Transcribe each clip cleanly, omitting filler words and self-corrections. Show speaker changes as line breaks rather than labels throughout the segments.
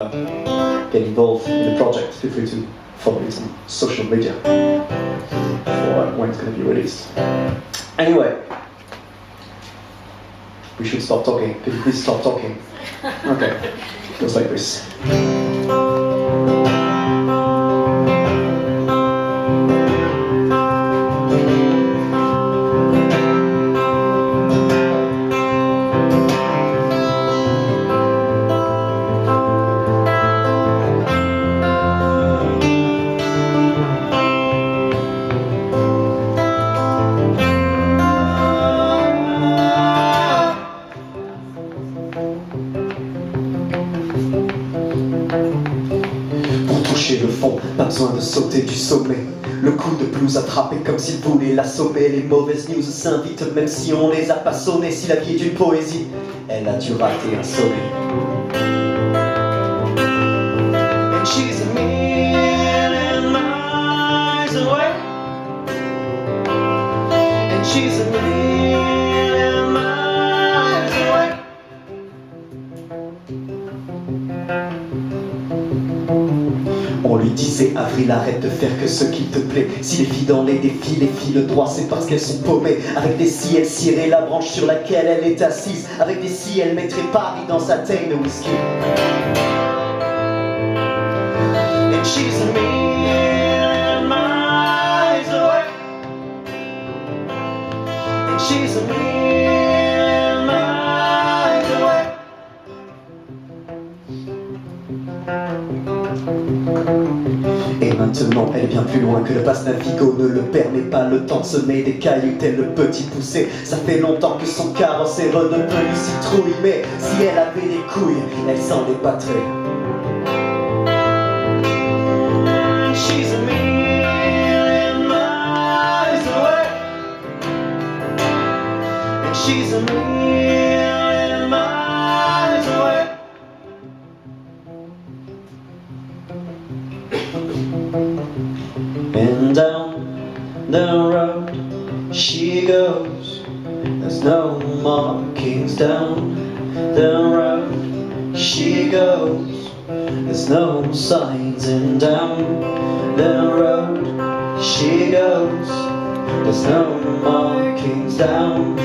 get involved in the project, feel free to follow it on social media for when it's going to be released. Anyway, we should stop talking. Could you please stop talking? Okay, it goes like this. Le fond, pas besoin de sauter du sommet. Le coup de blues attrapé comme s'il voulait l'assommer. Les mauvaises news s'invitent même si on les a pas sonnées. Si la vie est une poésie, elle a dû rater un sommet. And she's a million miles away. And she's a million miles away. On lui disait Avril, arrête de faire que ce qu'il te plaît. Si les filles dans les défis, les filles le droit, c'est parce qu'elles sont paumées. Avec des si, elle cirait la branche sur laquelle elle est assise. Avec des si, elle mettrait Paris dans sa taille de whisky. And she's a million miles away. And she's a million miles away. Et maintenant, elle est bien plus loin que le passe Navigo ne le permet pas. Le temps de semer des cailloux tel le petit poussé. Ça fait longtemps que son carrosse est redevenu citrouille. Mais si elle avait des couilles, elle s'en débattrait. She's a million miles away. And she's a million miles away. And down the road she goes. There's no markings. Down the road she goes. There's no signs. And down the road she goes. There's no markings. Down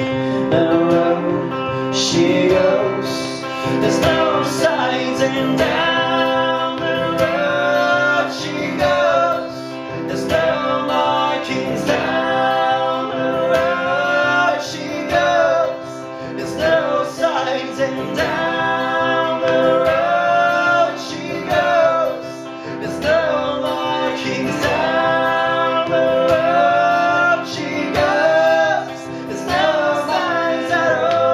the road she goes. There's no signs. And down the road she goes. There's no markings. Down the road she goes. There's no signs. And down the road she goes. There's no markings. Down the road she goes. There's no signs at all.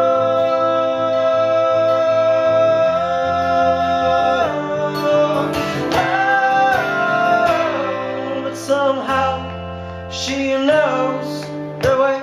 But somehow she knows the way.